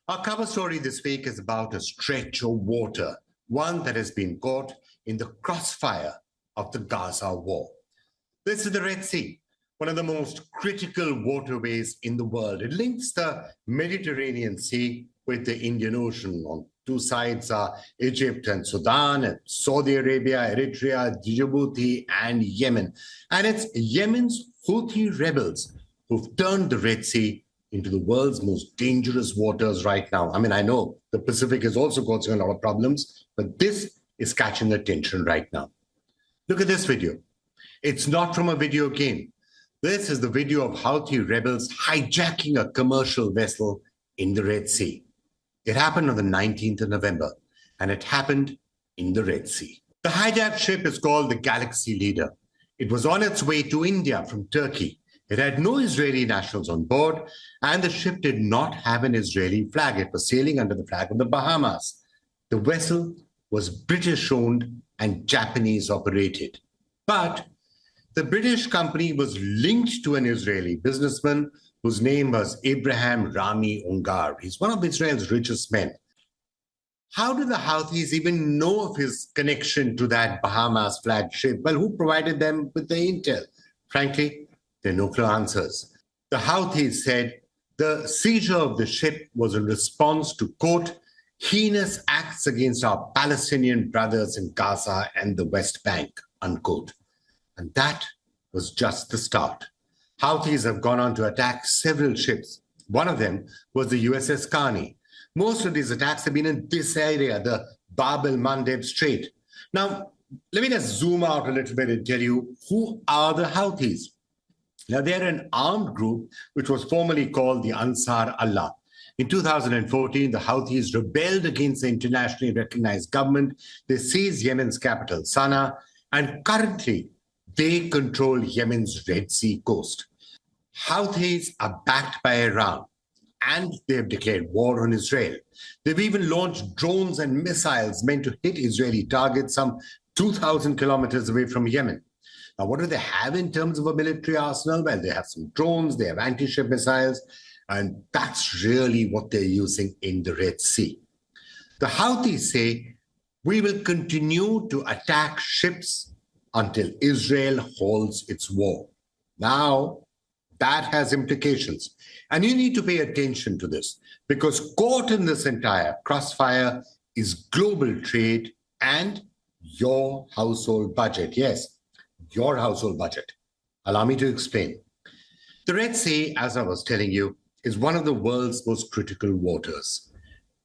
Our cover story this week is about a stretch of water, one that has been caught in the crossfire of the Gaza war. This is the Red Sea, one of the most critical waterways in the world. It links the Mediterranean Sea with the Indian Ocean. On two sides are Egypt and Sudan, and Saudi Arabia, Eritrea, Djibouti, and Yemen. And it's Yemen's Houthi rebels who've turned the Red Sea into the world's most dangerous waters right now. I mean, I know the Pacific is also causing a lot of problems, but this is catching attention right now. Look at this video. It's not from a video game. This is the video of Houthi rebels hijacking a commercial vessel in the Red Sea. It happened on the 19th of November, and it happened in the Red Sea. The hijacked ship is called the Galaxy Leader. It was on its way to India from Turkey. It had no Israeli nationals on board, and the ship did not have an Israeli flag. It was sailing under the flag of the Bahamas. The vessel was British-owned and Japanese-operated. But the British company was linked to an Israeli businessman whose name was Abraham Rami Ungar. He's one of Israel's richest men. How do the Houthis even know of his connection to that Bahamas flag ship? Well, who provided them with the intel? Frankly, there are no clear answers. The Houthis said the seizure of the ship was in response to, quote, heinous acts against our Palestinian brothers in Gaza and the West Bank, unquote. And that was just the start. Houthis have gone on to attack several ships. One of them was the USS Carney. Most of these attacks have been in this area, the Bab el-Mandeb Strait. Now, let me just zoom out a little bit and tell you, who are the Houthis? Now, they're an armed group which was formerly called the Ansar Allah. In 2014, the Houthis rebelled against the internationally recognized government. They seized Yemen's capital, Sana'a, and currently they control Yemen's Red Sea coast. Houthis are backed by Iran, and they have declared war on Israel. They've even launched drones and missiles meant to hit Israeli targets some 2,000 kilometers away from Yemen. Now, what do they have in terms of a military arsenal? Well, they have some drones, they have anti-ship missiles, and that's really what they're using in the Red Sea. The Houthis say, we will continue to attack ships until Israel holds its war. Now, that has implications. And you need to pay attention to this, because caught in this entire crossfire is global trade and your household budget. Yes, your household budget. Allow me to explain. The Red Sea, as I was telling you, is one of the world's most critical waters.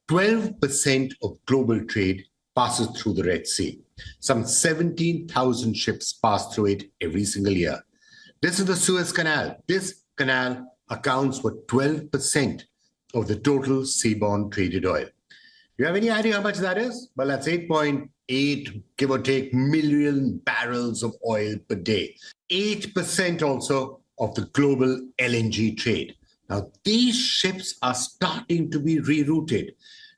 12% of global trade passes through the Red Sea. Some 17,000 ships pass through it every single year. This is the Suez Canal. This canal accounts for 12% of the total seaborne traded oil. You have any idea how much that is? Well, that's 8.8, give or take, million barrels of oil per day. 8% also of the global LNG trade. Now, these ships are starting to be rerouted.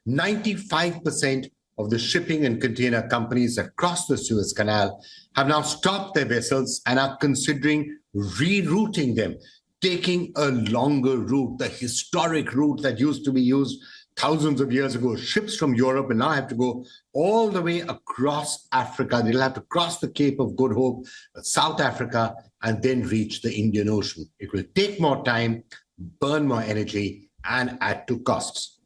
95% of the shipping and container companies across the Suez Canal have now stopped their vessels and are considering rerouting them, taking a longer route, the historic route that used to be used thousands of years ago. Ships from Europe will now have to go all the way across Africa. They'll have to cross the Cape of Good Hope, South Africa, and then reach the Indian Ocean. It will take more time, burn more energy, and add to costs.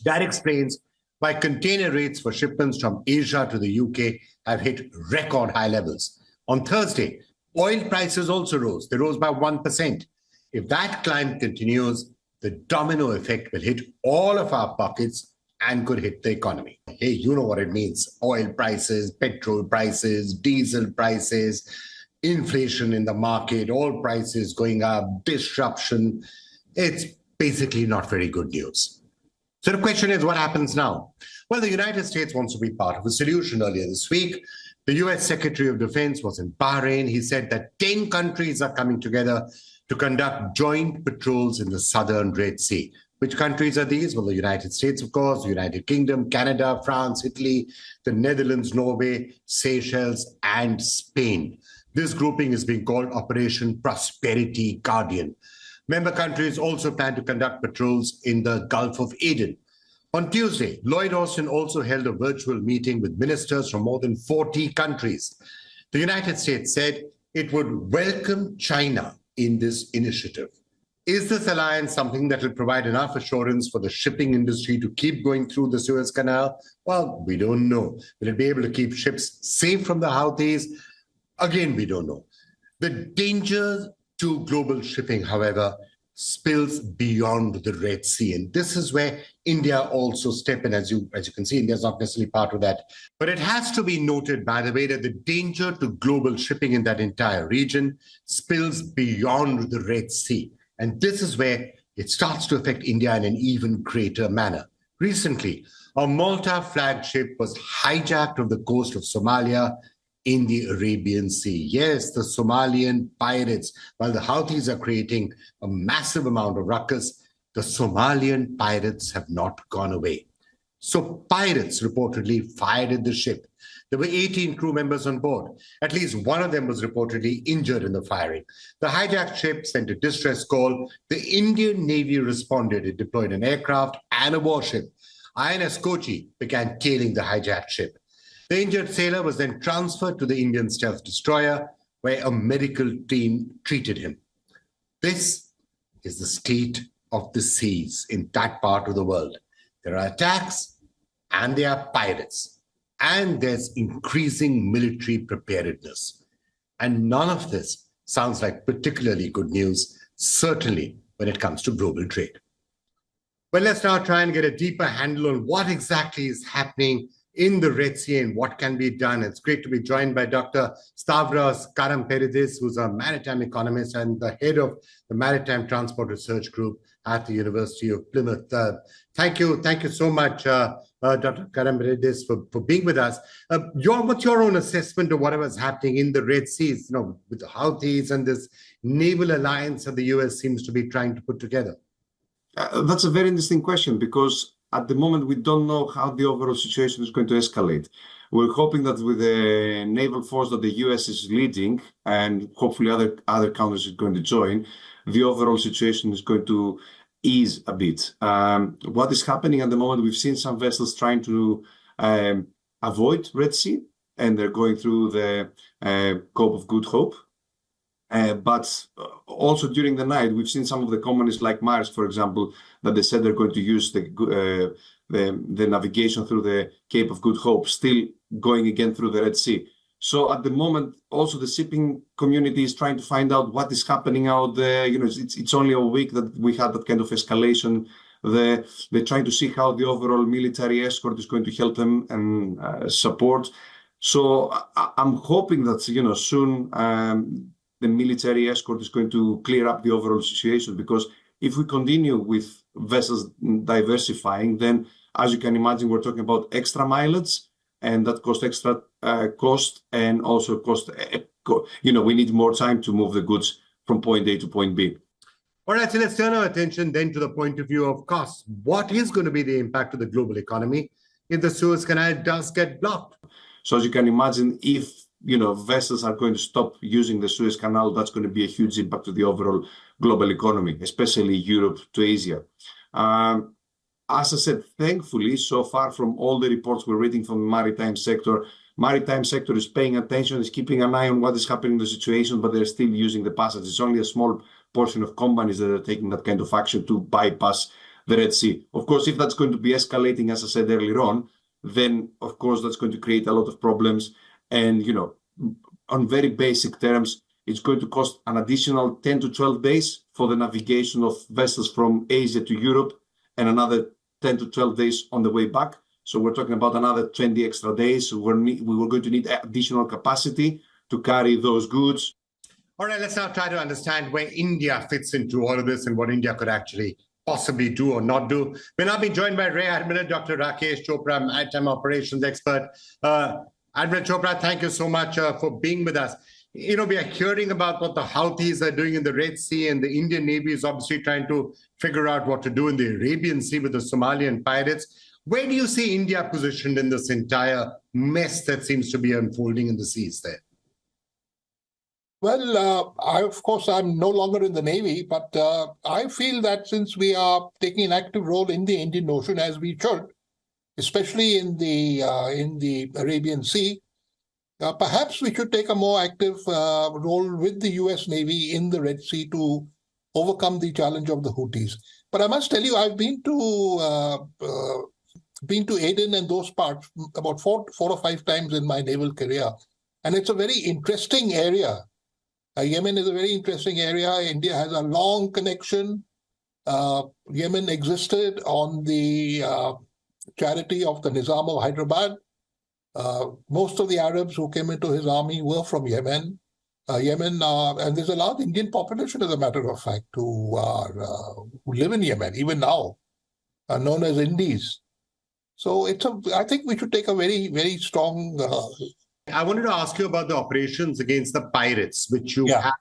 That explains why container rates for shipments from Asia to the UK have hit record high levels. On Thursday, oil prices also rose. They rose by 1%. If that climb continues, the domino effect will hit all of our pockets and could hit the economy. Hey, you know what it means. Oil prices, petrol prices, diesel prices, inflation in the market, all prices going up, disruption. It's basically not very good news. So the question is, what happens now? Well, the United States wants to be part of a solution. Earlier this week, the US Secretary of Defense was in Bahrain. He said that 10 countries are coming together to conduct joint patrols in the southern Red Sea. Which countries are these? Well, the United States, of course, the United Kingdom, Canada, France, Italy, the Netherlands, Norway, Seychelles, and Spain. This grouping is being called Operation Prosperity Guardian. Member countries also plan to conduct patrols in the Gulf of Aden. On Tuesday, Lloyd Austin also held a virtual meeting with ministers from more than 40 countries. The United States said it would welcome China in this initiative. Is this alliance something that will provide enough assurance for the shipping industry to keep going through the Suez Canal? Well, we don't know. Will it be able to keep ships safe from the Houthis? Again, we don't know. The danger to global shipping, however, spills beyond the Red Sea. And this is where India also step in. As you can see, India is not necessarily part of that. But it has to be noted, by the way, that the danger to global shipping in that entire region spills beyond the Red Sea. And this is where it starts to affect India in an even greater manner. Recently, a Malta flagship was hijacked off the coast of Somalia in the Arabian Sea. Yes, the Somalian pirates, while the Houthis are creating a massive amount of ruckus, the Somalian pirates have not gone away. So pirates reportedly fired at the ship. There were 18 crew members on board. At least one of them was reportedly injured in the firing. The hijacked ship sent a distress call. The Indian Navy responded. It deployed an aircraft and a warship. INS Kochi began tailing the hijacked ship. The injured sailor was then transferred to the Indian stealth destroyer, where a medical team treated him. This is the state of the seas in that part of the world. There are attacks and there are pirates, and there's increasing military preparedness. And none of this sounds like particularly good news, certainly when it comes to global trade. Well, let's now try and get a deeper handle on what exactly is happening in the Red Sea and what can be done. It's great to be joined by Dr. Stavros Karamperidis, who's a maritime economist and the head of the Maritime Transport Research Group at the University of Plymouth. Thank you so much, Dr. Karamperidis, for being with us. What's your own assessment of whatever's happening in the Red Seas, with the Houthis and this naval alliance that the US seems to be trying to put together? That's a very interesting question, because at the moment, we don't know how the overall situation is going to escalate. We're hoping that with the naval force that the US is leading, and hopefully other countries are going to join, the overall situation is going to ease a bit. What is happening at the moment, we've seen some vessels trying to avoid Red Sea, and they're going through the Cape of Good Hope. But also during the night, we've seen some of the companies like Maersk, for example, that they said they're going to use the navigation through the Cape of Good Hope, still going again through the Red Sea. So at the moment, also the shipping community is trying to find out what is happening out there. It's only a week that we had that kind of escalation. They're trying to see how the overall military escort is going to help them and support. So I'm hoping that soon the military escort is going to clear up the overall situation, because if we continue with vessels diversifying, then as you can imagine, we're talking about extra mileage, and that costs extra cost, and also cost, we need more time to move the goods from point A to point B. All right, so let's turn our attention then to the point of view of costs. What is going to be the impact of the global economy if the Suez Canal does get blocked? So as you can imagine, if vessels are going to stop using the Suez Canal, that's going to be a huge impact to the overall global economy, especially Europe to Asia. As I said, thankfully, so far from all the reports we're reading from the maritime sector is paying attention, is keeping an eye on what is happening in the situation, but they're still using the passage. It's only a small portion of companies that are taking that kind of action to bypass the Red Sea. Of course, if that's going to be escalating, as I said earlier on, then of course that's going to create a lot of problems. And, on very basic terms, it's going to cost an additional 10 to 12 days for the navigation of vessels from Asia to Europe, and another 10 to 12 days on the way back. So we're talking about another 20 extra days. So we were going to need additional capacity to carry those goods. All right, let's now try to understand where India fits into all of this and what India could actually possibly do or not do. We're now being joined by Rear Admiral Dr. Rakesh Chopra, maritime operations expert. Admiral Chopra, thank you so much for being with us. We are hearing about what the Houthis are doing in the Red Sea, and the Indian Navy is obviously trying to figure out what to do in the Arabian Sea with the Somalian pirates. Where do you see India positioned in this entire mess that seems to be unfolding in the seas there? Well, of course, I'm no longer in the Navy, but I feel that since we are taking an active role in the Indian Ocean, as we should, especially in the Arabian Sea, perhaps we should take a more active role with the U.S. Navy in the Red Sea to overcome the challenge of the Houthis. But I must tell you, I've been to Aden and those parts about four or five times in my naval career, and it's a very interesting area. Yemen is a very interesting area. India has a long connection. Yemen existed on the charity of the Nizam of Hyderabad. Most of the Arabs who came into his army were from Yemen. And there's a large Indian population, as a matter of fact, who live in Yemen, even now, known as Indies. So I think we should take a very, very strong. I wanted to ask you about the operations against the pirates, which you have,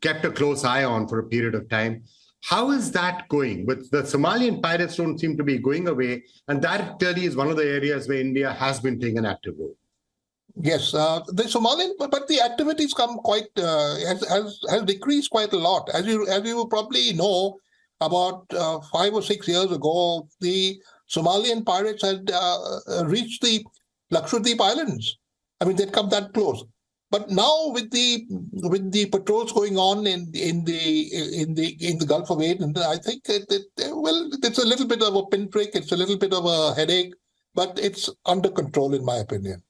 kept a close eye on for a period of time. How is that going? With the Somalian pirates don't seem to be going away, and that clearly is one of the areas where India has been taking an active role. Yes, the Somalian, but the activities has decreased quite a lot. As you will probably know, about 5 or 6 years ago, the Somalian pirates had reached the Lakshadweep Islands. I mean, they'd come that close. But now, with the patrols going on in the Gulf of Aden, I think it's a little bit of a pinprick, it's a little bit of a headache, but it's under control, in my opinion.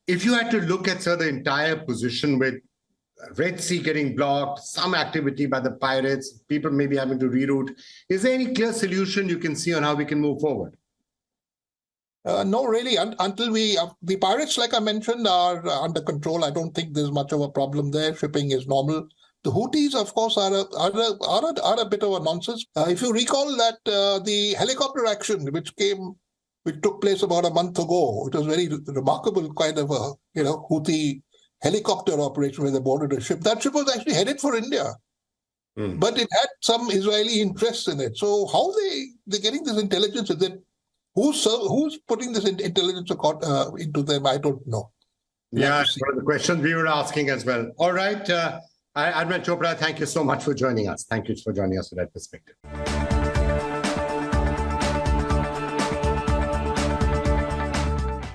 If you had to look at the entire position with Red Sea getting blocked, some activity by the pirates, people maybe having to reroute, is there any clear solution you can see on how we can move forward? No, really. Until the pirates, like I mentioned, are under control. I don't think there's much of a problem there. Shipping is normal. The Houthis, of course, are a bit of a nonsense. If you recall that the helicopter action, which took place about a month ago, it was very remarkable kind of a Houthi helicopter operation where they boarded a ship. That ship was actually headed for India, but it had some Israeli interests in it. So how they're getting this intelligence? Is it who's putting this intelligence into them? I don't know. Yeah, one of the questions we were asking as well. All right, Admiral Chopra, thank you so much for joining us. Thank you for joining us with that perspective.